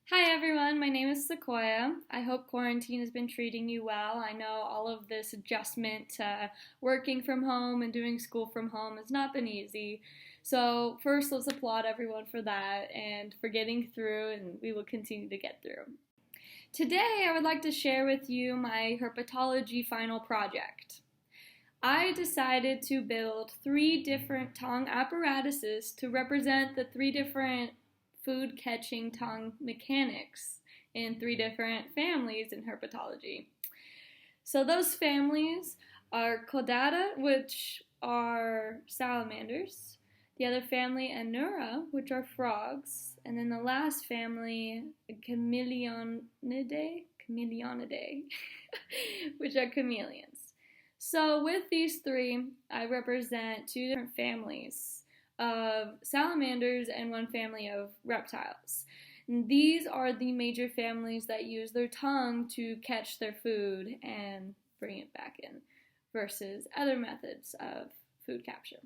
Hi everyone, my name is Sequoyah. I hope quarantine has been treating you well. I know all of this adjustment to working from home and doing school from home has not been easy. So, first, let's applaud everyone for that and for getting through, and we will continue to get through. Today, I would like to share with you my herpetology final project. I decided to build three different tongue apparatuses to represent the three different food catching tongue mechanics in three different families in herpetology. So those families are Caudata, which are salamanders, the other family Anura, which are frogs, and then the last family Chameleonidae, which are chameleons. So with these three, I represent two different families of salamanders and one family of reptiles. And these are the major families that use their tongue to catch their food and bring it back in versus other methods of food capture.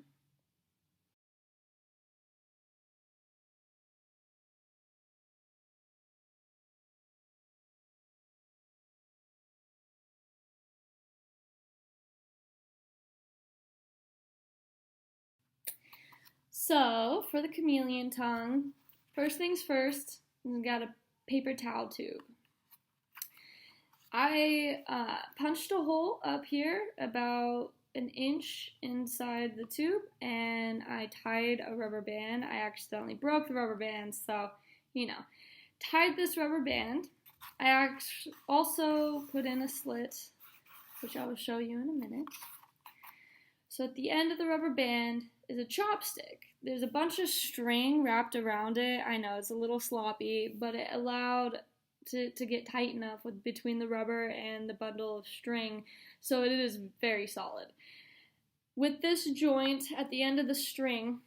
So, for the chameleon tongue, first things first, we got a paper towel tube. I punched a hole up here about an inch inside the tube and I tied a rubber band. I accidentally broke the rubber band, so, tied this rubber band. I also put in a slit, which I will show you in a minute. So at the end of the rubber band is a chopstick. There's a bunch of string wrapped around it. I know it's a little sloppy, but it allowed to get tight enough between the rubber and the bundle of string, so it is very solid. With this joint at the end of the string,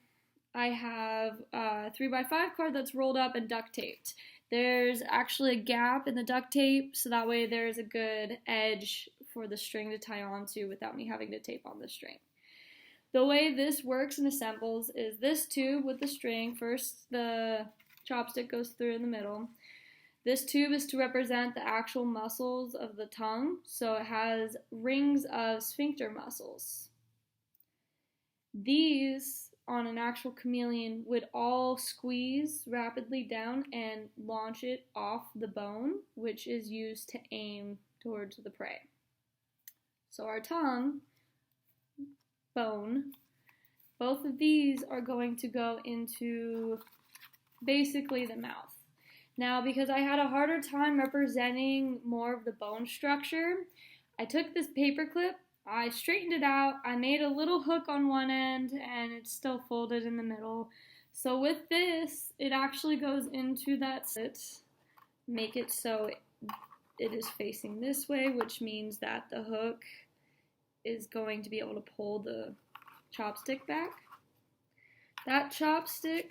I have a 3x5 card that's rolled up and duct taped. There's actually a gap in the duct tape, so that way there's a good edge for the string to tie onto without me having to tape on the string. The way this works and assembles is this tube with the string. First, the chopstick goes through in the middle. This tube is to represent the actual muscles of the tongue, so it has rings of sphincter muscles. These, on an actual chameleon, would all squeeze rapidly down and launch it off the bone, which is used to aim towards the prey. So our tongue, bone, both of these are going to go into basically the mouth. Now, because I had a harder time representing more of the bone structure, I took this paper clip, I straightened it out, I made a little hook on one end, and it's still folded in the middle. So with this, it actually goes into that slit, make it so it is facing this way, which means that the hook is going to be able to pull the chopstick back. That chopstick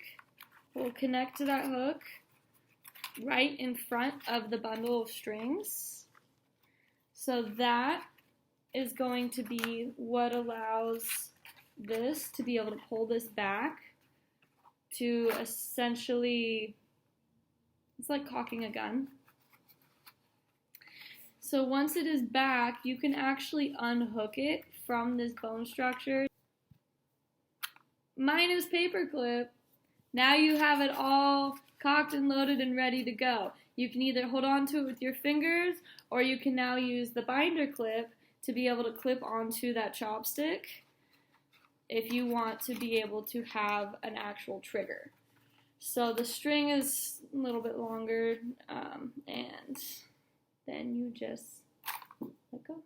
will connect to that hook right in front of the bundle of strings. So that is going to be what allows this to be able to pull this back to essentially, it's like cocking a gun. So once it is back, you can actually unhook it from this bone structure. Minus paperclip, now you have it all cocked and loaded and ready to go. You can either hold on to it with your fingers, or you can now use the binder clip to be able to clip onto that chopstick if you want to be able to have an actual trigger. So the string is a little bit longer, and then you just let go.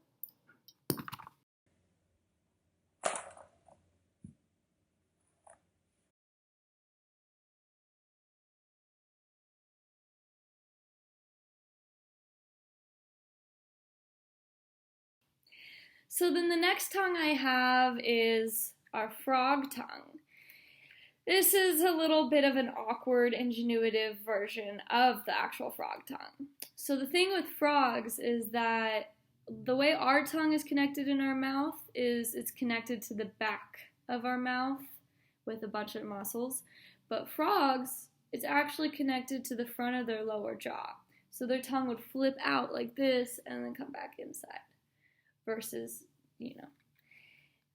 So then the next tongue I have is our frog tongue. This is a little bit of an awkward, ingenuitive version of the actual frog tongue. So the thing with frogs is that the way our tongue is connected in our mouth is it's connected to the back of our mouth with a bunch of muscles. But frogs, it's actually connected to the front of their lower jaw. So their tongue would flip out like this and then come back inside versus,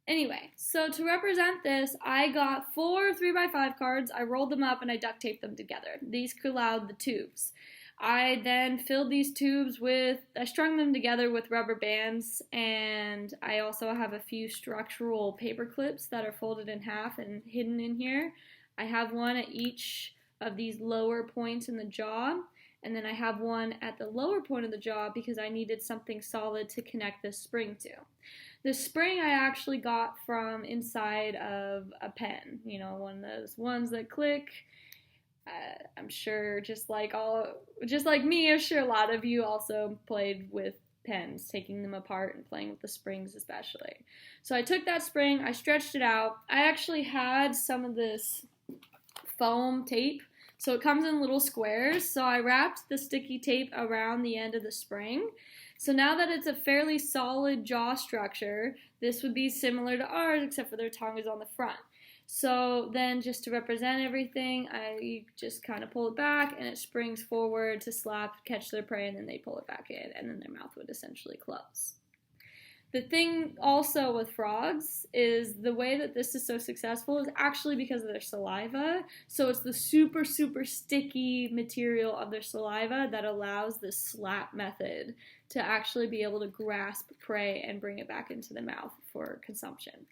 Anyway, so to represent this, I got 4 3x5 cards, I rolled them up, and I duct taped them together. These collowed the tubes. I then filled these tubes I strung them together with rubber bands, and I also have a few structural paper clips that are folded in half and hidden in here. I have one at each of these lower points in the jaw, and then I have one at the lower point of the jaw because I needed something solid to connect this spring to. The spring I actually got from inside of a pen, one of those ones that click. I'm sure just like me, I'm sure a lot of you also played with pens, taking them apart and playing with the springs especially. So I took that spring, I stretched it out. I actually had some of this foam tape, so it comes in little squares. So I wrapped the sticky tape around the end of the spring. So now that it's a fairly solid jaw structure, this would be similar to ours, except for their tongue is on the front. So then just to represent everything, I just kind of pull it back and it springs forward to slap, catch their prey, and then they pull it back in, and then their mouth would essentially close. The thing also with frogs is the way that this is so successful is actually because of their saliva. So it's the super, super sticky material of their saliva that allows this slap method to actually be able to grasp prey and bring it back into the mouth for consumption.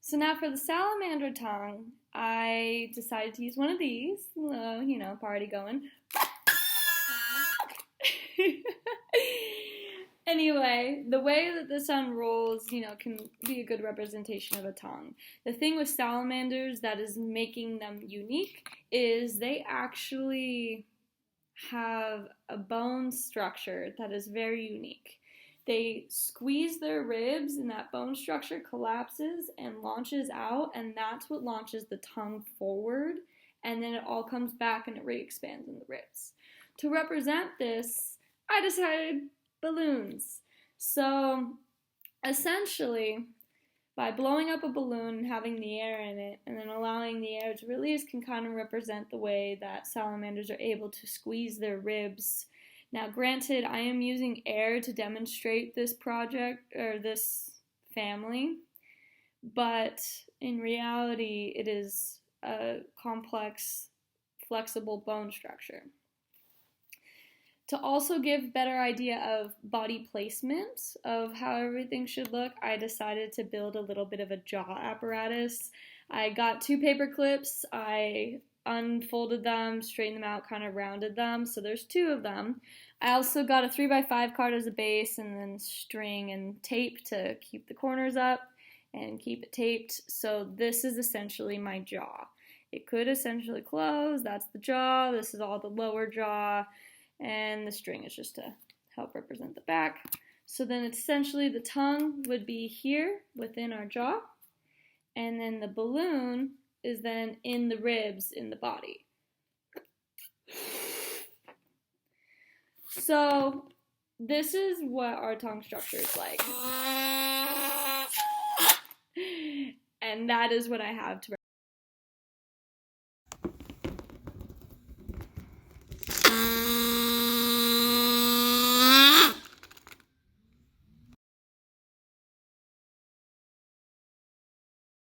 So now for the salamander tongue, I decided to use one of these, party going. Anyway, the way that this unrolls, can be a good representation of a tongue. The thing with salamanders that is making them unique is they actually have a bone structure that is very unique. They squeeze their ribs and that bone structure collapses and launches out, and that's what launches the tongue forward, and then it all comes back and it re-expands in the ribs. To represent this, I decided balloons. So essentially, by blowing up a balloon and having the air in it and then allowing the air to release can kind of represent the way that salamanders are able to squeeze their ribs. Now, granted, I am using air to demonstrate this project or this family, but in reality, it is a complex, flexible bone structure. To also give better idea of body placement of how everything should look, I decided to build a little bit of a jaw apparatus. I got 2 paper clips, I unfolded them, straightened them out, kind of rounded them, so there's 2 of them. I also got a 3x5 card as a base and then string and tape to keep the corners up and keep it taped. So this is essentially my jaw. It could essentially close, that's the jaw, this is all the lower jaw, and the string is just to help represent the back. So then essentially the tongue would be here within our jaw, and then the balloon is then in the ribs in the body. So this is what our tongue structure is like. And that is what I have to